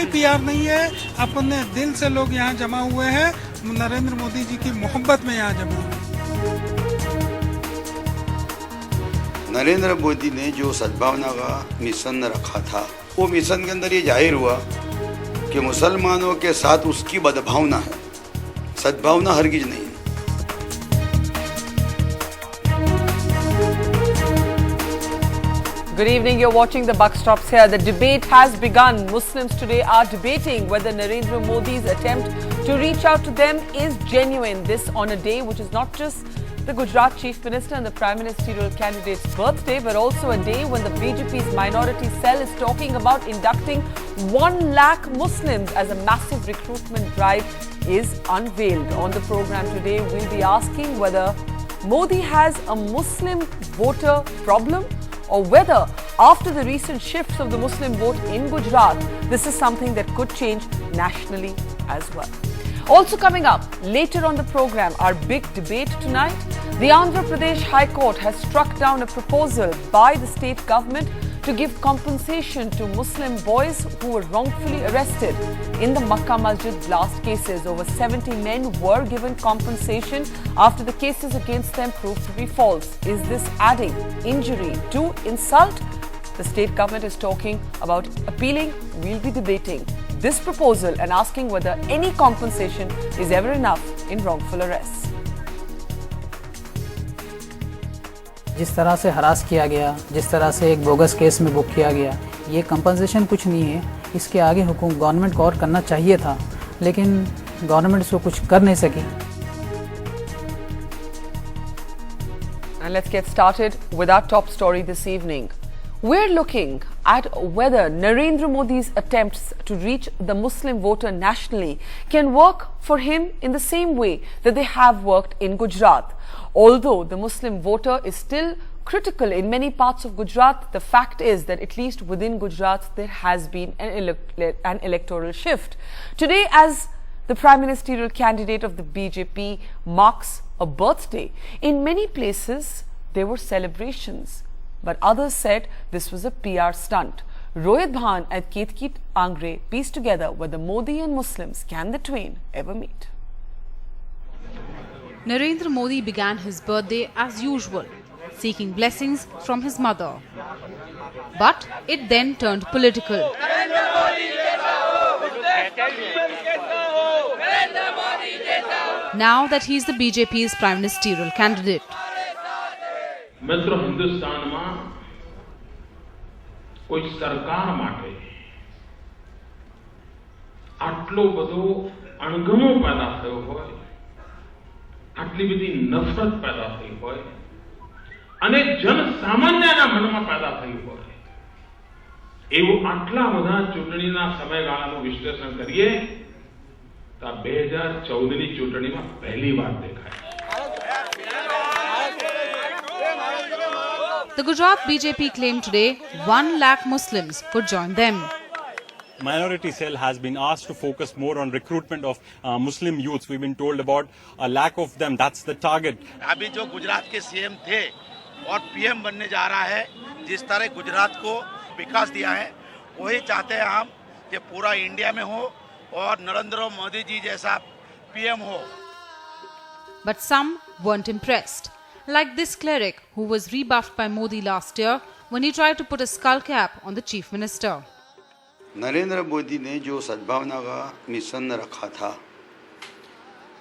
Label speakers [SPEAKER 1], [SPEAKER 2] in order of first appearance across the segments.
[SPEAKER 1] कोई पीआर नहीं है, अपने दिल से लोग यहाँ जमा हुए हैं, नरेंद्र मोदी जी की मोहब्बत में यहाँ जमा हुए।
[SPEAKER 2] नरेंद्र मोदी ने जो सद्भावना का मिशन रखा था, वो मिशन के अंदर ये जाहिर हुआ कि मुसलमानों के साथ उसकी बदभावना है, सद्भावना हरगिज नहीं है।
[SPEAKER 3] Good evening, you're watching the Buck Stops here. The debate has begun. Muslims today are debating whether Narendra Modi's attempt to reach out to them is genuine. This on a day which is not just the Gujarat Chief Minister and the Prime Ministerial candidate's birthday, but also a day when the BJP's minority cell is talking about inducting 1 lakh Muslims as a massive recruitment drive is unveiled. On the program today, we'll be asking whether Modi has a Muslim voter problem, or whether after the recent shifts of the Muslim vote in Gujarat, this is something that could change nationally as well. Also coming up later on the program, our big debate tonight, the Andhra Pradesh High Court has struck down a proposal by the state government to give compensation to Muslim boys who were wrongfully arrested in the Makkah Masjid blast cases. Over 70 men were given compensation after the cases against them proved to be false. Is this adding injury to insult? The state government is talking about appealing. We'll be debating this proposal and asking whether any compensation is ever enough in wrongful arrests.
[SPEAKER 4] जिस तरह से harass किया गया, जिस तरह से एक bogus case में बुक किया गया, ये कंपनसेशन कुछ नहीं है। इसके आगे गवर्नमेंट को और करना चाहिए था, लेकिन गवर्नमेंट इसको कुछ कर नहीं सकी।
[SPEAKER 3] And let's get started with our top story this evening. We're looking at whether Narendra Modi's attempts to reach the Muslim voter nationally can work for him in the same way that they have worked in Gujarat. Although the Muslim voter is still critical in many parts of Gujarat, the fact is that at least within Gujarat there has been an electoral shift. Today, as the Prime Ministerial candidate of the BJP marks a birthday, in many places there were celebrations, but others said this was a PR stunt. Rohit Bhan and Ketkit Angre pieced together whether Modi and Muslims can the twain ever meet.
[SPEAKER 5] Narendra Modi began his birthday as usual, seeking blessings from his mother. But it then turned political. Now that he is the BJP's Prime Ministerial candidate.
[SPEAKER 6] मित्रों, हिंदुस्तान में कोई सरकार माटे आटलो बधो अणगमो पैदा थयो होय, आटली बधी नफरत पैदा थई होय अने जन सामान्यना मनमा पैदा थई होय, एवं आटला बधा चूंटणीना समयगाळानुं विश्लेषण करीए तो 2014 ની ચૂંટણીમાં પહેલી વાર દેખાય.
[SPEAKER 5] The Gujarat BJP claimed today 1 lakh Muslims could join them.
[SPEAKER 7] Minority cell has been asked to focus more on recruitment of Muslim youths. We've been told about a lakh of them. That's the target.
[SPEAKER 8] अभी जो गुजरात के CM थे और PM बनने जा रहा है, जिस तरह गुजरात को विकास दिया है, वही चाहते हैं हम कि पूरा इंडिया में हो और नरेंद्र मोदी जी जैसा पीएम हो.
[SPEAKER 5] But some weren't impressed. Like this cleric who was rebuffed by Modi last year when he tried to put a skull cap on the chief minister.
[SPEAKER 2] Narendra Modi ने जो सद्भावना का मिशन रखा था,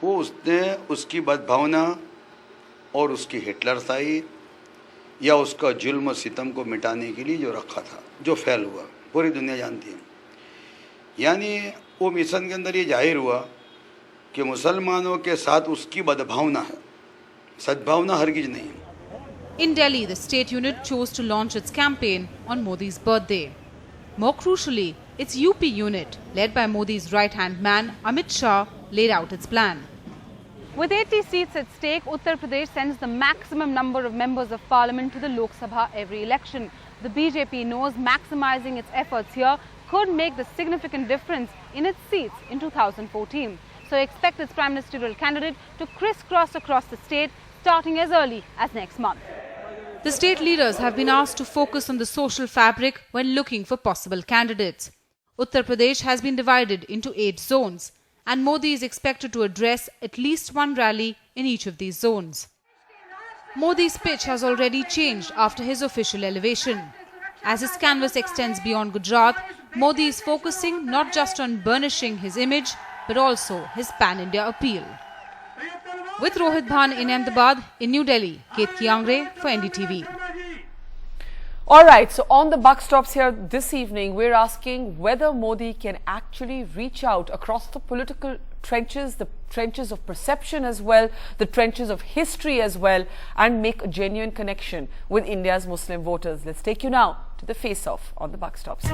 [SPEAKER 2] वो उसने उसकी बदभावना और उसकी हिटलरशाही या उसका जुल्म सितम को मिटाने के लिए जो रखा था, जो फेल हुआ, पूरी दुनिया जानती है. यानी वो मिशन के अंदर ये जाहिर हुआ कि मुसलमानों के साथ उसकी बदभावना है, सद्भावना हरगिज नहीं है.
[SPEAKER 5] In Delhi, the state unit chose to launch its campaign on Modi's birthday. More crucially, its UP unit, led by Modi's right-hand man Amit Shah, laid out its plan.
[SPEAKER 9] With 80 seats at stake, Uttar Pradesh sends the maximum number of members of parliament to the Lok Sabha every election. The BJP knows maximizing its efforts here could make the significant difference in its seats in 2014. So expect its prime ministerial candidate to crisscross across the state starting as early as next month.
[SPEAKER 5] The state leaders have been asked to focus on the social fabric when looking for possible candidates. Uttar Pradesh has been divided into 8 zones, and Modi is expected to address at least one rally in each of these zones. Modi's pitch has already changed after his official elevation. As his canvas extends beyond Gujarat, Modi is focusing not just on burnishing his image, but also his pan-India appeal. With Rohit Bhan in Ahmedabad, in New Delhi, Ketki Angre for NDTV.
[SPEAKER 3] All right, so on the buck stops here this evening, we're asking whether Modi can actually reach out across the political trenches, the trenches of perception as well, the trenches of history as well, and make a genuine connection with India's Muslim voters. Let's take you now to the face-off on the buck stops.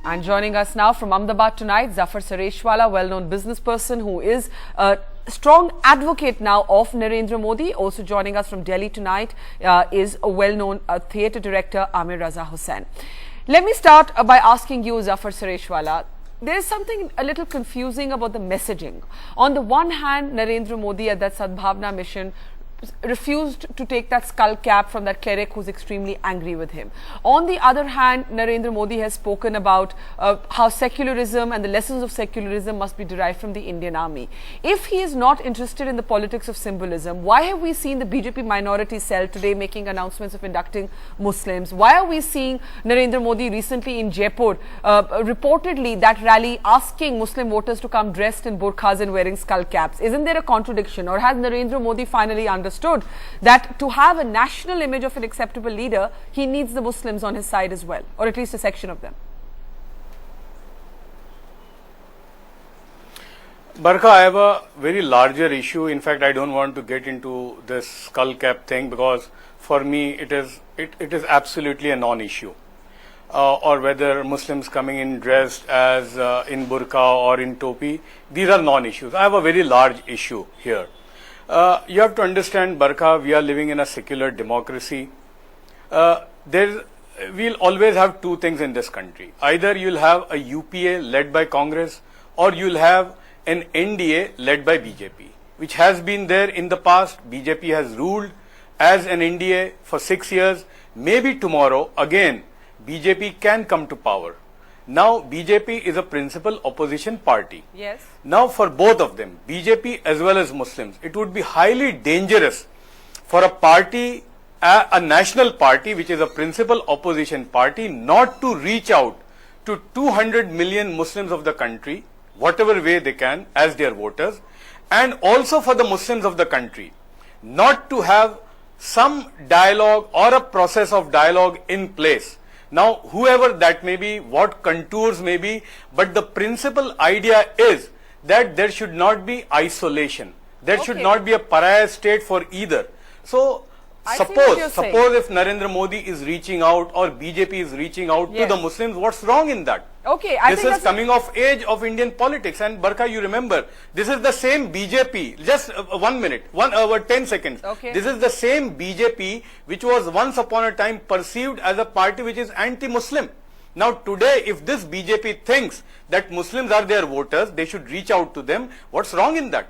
[SPEAKER 3] And joining us now from Ahmedabad tonight, Zafar Sareshwala, well-known business person who is a strong advocate now of Narendra Modi. Also joining us from Delhi tonight is a well-known theatre director, Amir Raza Hussain. Let me start by asking you, Zafar Sareshwala, there is something a little confusing about the messaging. On the one hand, Narendra Modi at that Sadbhavna mission refused to take that skull cap from that cleric who's extremely angry with him. On the other hand, Narendra Modi has spoken about how secularism and the lessons of secularism must be derived from the Indian army. If he is not interested in the politics of symbolism, why have we seen the BJP minority cell today making announcements of inducting Muslims? Why are we seeing Narendra Modi recently in Jaipur, reportedly that rally asking Muslim voters to come dressed in burqas and wearing skull caps? Isn't there a contradiction, or has Narendra Modi finally understood that to have a national image of an acceptable leader, he needs the Muslims on his side as well, or at least a section of them?
[SPEAKER 10] Barkha, I have a very larger issue. In fact, I don't want to get into this skull cap thing because for me it is absolutely a non-issue. Or whether Muslims coming in dressed as in burqa or in topi, these are non-issues. I have a very large issue here. You have to understand, Barkha, we are living in a secular democracy. We'll always have two things in this country. Either you'll have a UPA led by Congress, or you'll have an NDA led by BJP, which has been there in the past. BJP has ruled as an NDA for 6 years. Maybe tomorrow, again, BJP can come to power. Now, BJP is a principal opposition party.
[SPEAKER 3] Yes.
[SPEAKER 10] Now, for both of them, BJP as well as Muslims, it would be highly dangerous for a party, a national party, which is a principal opposition party, not to reach out to 200 million Muslims of the country, whatever way they can, as their voters, and also for the Muslims of the country, not to have some dialogue or a process of dialogue in place. Now, whoever that may be, what contours may be, but the principal idea is that there should not be isolation. There should not be a pariah state for either. So, suppose if Narendra Modi is reaching out or BJP is reaching out to the Muslims, what's wrong in that?
[SPEAKER 3] Okay,
[SPEAKER 10] this is coming of age of Indian politics. And Barkha, you remember, this is the same BJP, just 1 minute, 10 seconds.
[SPEAKER 3] Okay.
[SPEAKER 10] This is the same BJP which was once upon a time perceived as a party which is anti-Muslim. Now today, if this BJP thinks that Muslims are their voters, they should reach out to them. What's wrong in that?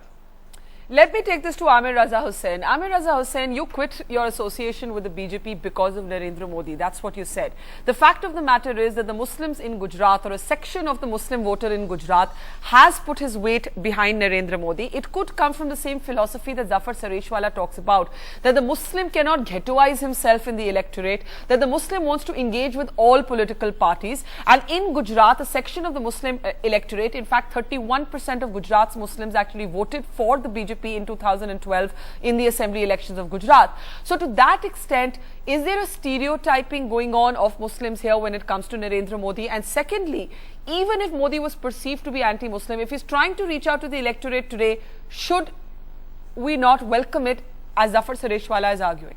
[SPEAKER 3] Let me take this to Amir Raza Hussain. Amir Raza Hussain, you quit your association with the BJP because of Narendra Modi. That's what you said. The fact of the matter is that the Muslims in Gujarat, or a section of the Muslim voter in Gujarat, has put his weight behind Narendra Modi. It could come from the same philosophy that Zafar Sareshwala talks about, that the Muslim cannot ghettoize himself in the electorate, that the Muslim wants to engage with all political parties. And in Gujarat, a section of the Muslim electorate, in fact 31% of Gujarat's Muslims actually voted for the BJP in 2012 in the assembly elections of Gujarat. So to that extent, is there a stereotyping going on of Muslims here when it comes to Narendra Modi? And secondly, even if Modi was perceived to be anti-Muslim, if he's trying to reach out to the electorate today, should we not welcome it, as Zafar Sareshwala is arguing?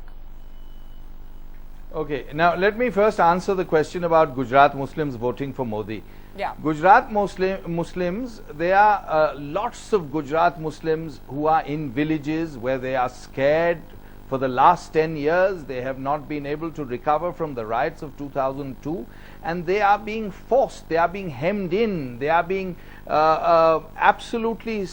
[SPEAKER 11] Okay, now let me first answer the question about Gujarat Muslims voting for Modi.
[SPEAKER 3] Yeah.
[SPEAKER 11] Gujarat Muslims, there are lots of Gujarat Muslims who are in villages where they are scared. For the last 10 years, they have not been able to recover from the riots of 2002, and they are being forced, they are being hemmed in, they are being absolutely,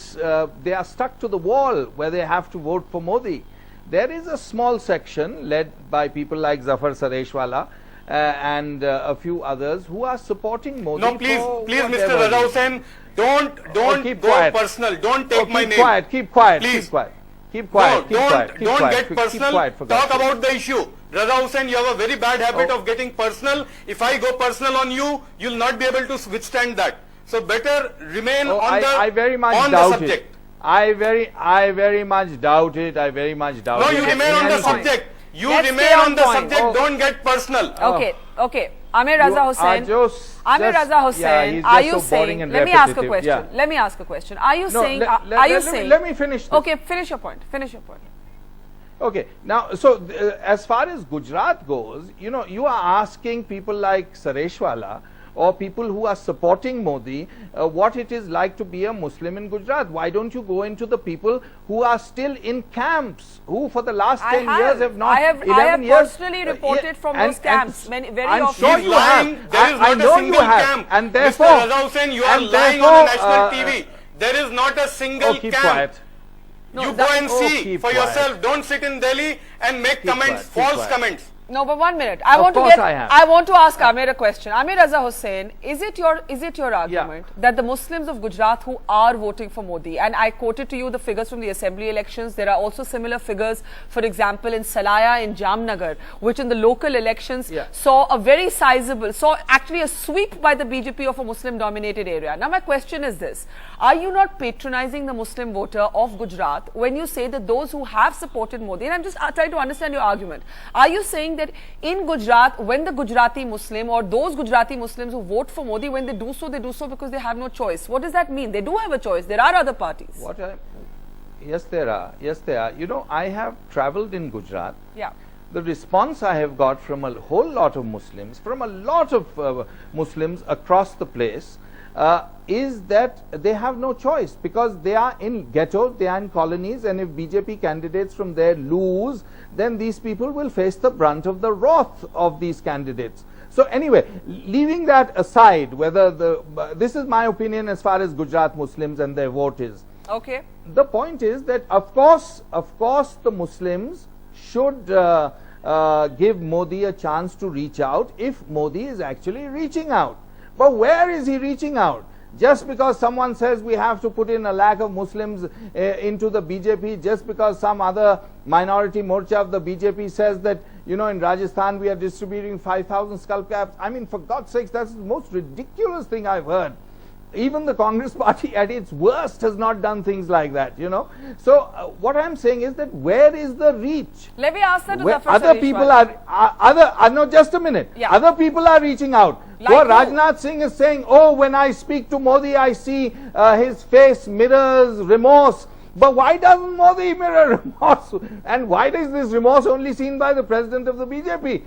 [SPEAKER 11] they are stuck to the wall where they have to vote for Modi. There is a small section led by people like Zafar Sareshwala, and a few others who are supporting Modi.
[SPEAKER 10] No, please, Mr. Raza Hussain, don't
[SPEAKER 11] keep
[SPEAKER 10] go
[SPEAKER 11] quiet.
[SPEAKER 10] personal. Don't take my name.
[SPEAKER 11] Keep quiet.
[SPEAKER 10] Please.
[SPEAKER 11] Keep quiet. Keep quiet.
[SPEAKER 10] No,
[SPEAKER 11] keep quiet.
[SPEAKER 10] don't get personal.
[SPEAKER 11] For
[SPEAKER 10] Talk
[SPEAKER 11] God's sake.
[SPEAKER 10] about the issue. Raza Hussain, you have a very bad habit of getting personal. If I go personal on you, you'll not be able to withstand that. So better remain on
[SPEAKER 11] I very much
[SPEAKER 10] on
[SPEAKER 11] doubt
[SPEAKER 10] the subject.
[SPEAKER 11] it. I very much doubt it. I very much doubt
[SPEAKER 10] No,
[SPEAKER 11] it.
[SPEAKER 10] you remain on the
[SPEAKER 11] Anything.
[SPEAKER 10] subject. You
[SPEAKER 3] Let's
[SPEAKER 10] remain
[SPEAKER 3] stay
[SPEAKER 10] on
[SPEAKER 3] on
[SPEAKER 10] the
[SPEAKER 3] point.
[SPEAKER 10] subject. Don't get personal.
[SPEAKER 3] Okay. Amir Raza Hussain. Amir Raza Hussain,
[SPEAKER 11] he's
[SPEAKER 3] are
[SPEAKER 11] just
[SPEAKER 3] you
[SPEAKER 11] so boring
[SPEAKER 3] saying?
[SPEAKER 11] and
[SPEAKER 3] Let me ask a
[SPEAKER 11] repetitive.
[SPEAKER 3] question.
[SPEAKER 11] Yeah.
[SPEAKER 3] Let me ask a question. Are you
[SPEAKER 11] No,
[SPEAKER 3] saying?
[SPEAKER 11] let me finish this.
[SPEAKER 3] Okay, finish your point. Finish your point.
[SPEAKER 11] Okay, now, so as far as Gujarat goes, you know, you are asking people like Sareshwala or people who are supporting Modi what it is like to be a Muslim in Gujarat. Why don't you go into the people who are still in camps, who for the last 10 years have not,
[SPEAKER 3] I have
[SPEAKER 11] 11 years.
[SPEAKER 3] personally reported from those camps very
[SPEAKER 11] I'm
[SPEAKER 3] often.
[SPEAKER 11] sure you have.
[SPEAKER 10] There is
[SPEAKER 11] I
[SPEAKER 10] not
[SPEAKER 11] know
[SPEAKER 10] a single
[SPEAKER 11] you have.
[SPEAKER 10] camp.
[SPEAKER 11] And therefore,
[SPEAKER 10] Mr. Raza Hussain, you are
[SPEAKER 11] and
[SPEAKER 10] lying on the national TV. There is not a single
[SPEAKER 11] keep
[SPEAKER 10] camp.
[SPEAKER 11] quiet.
[SPEAKER 10] You go and see
[SPEAKER 11] keep
[SPEAKER 10] for
[SPEAKER 11] quiet.
[SPEAKER 10] yourself. Don't sit in Delhi and make comments,
[SPEAKER 11] quiet, keep
[SPEAKER 10] false
[SPEAKER 11] quiet.
[SPEAKER 10] comments.
[SPEAKER 3] No, but 1 minute. I want to ask Amir a question. Amir Raza Hussain, is it your argument that the Muslims of Gujarat who are voting for Modi, and I quoted to you the figures from the assembly elections, there are also similar figures, for example, in Salaya, in Jamnagar, which in the local elections saw a very sizable, actually a sweep by the BJP of a Muslim dominated area. Now my question is this, are you not patronizing the Muslim voter of Gujarat when you say that those who have supported Modi, and I'm just trying to understand your argument, are you saying that in Gujarat, when the Gujarati Muslim or those Gujarati Muslims who vote for Modi, when they do so because they have no choice? What does that mean? They do have a choice. There are other parties.
[SPEAKER 11] Yes, there are. Yes, there are. You know, I have traveled in Gujarat.
[SPEAKER 3] Yeah.
[SPEAKER 11] The response I have got from a whole lot of Muslims, from a lot of Muslims across the place, is that they have no choice because they are in ghettos, they are in colonies, and if BJP candidates from there lose, then these people will face the brunt of the wrath of these candidates. So anyway, leaving that aside, whether this is my opinion as far as Gujarat Muslims and their vote is.
[SPEAKER 3] Okay.
[SPEAKER 11] The point is that of course the Muslims should give Modi a chance to reach out if Modi is actually reaching out. But where is he reaching out? Just because someone says we have to put in a lakh of Muslims into the BJP, just because some other minority morcha of the BJP says that, you know, in Rajasthan we are distributing 5,000 skull caps. I mean, for God's sakes, that's the most ridiculous thing I've heard. Even the Congress party at its worst has not done things like that, you know. So what I'm saying is that where is the reach?
[SPEAKER 3] Let me ask that to Zafar
[SPEAKER 11] Other
[SPEAKER 3] Sareshwala.
[SPEAKER 11] people are, no, just a minute.
[SPEAKER 3] Yeah.
[SPEAKER 11] Other people are reaching out.
[SPEAKER 3] Like
[SPEAKER 11] What
[SPEAKER 3] who?
[SPEAKER 11] Rajnath Singh is saying, oh, when I speak to Modi, I see his face mirrors remorse. But why doesn't Modi mirror remorse? And why is this remorse only seen by the president of the BJP?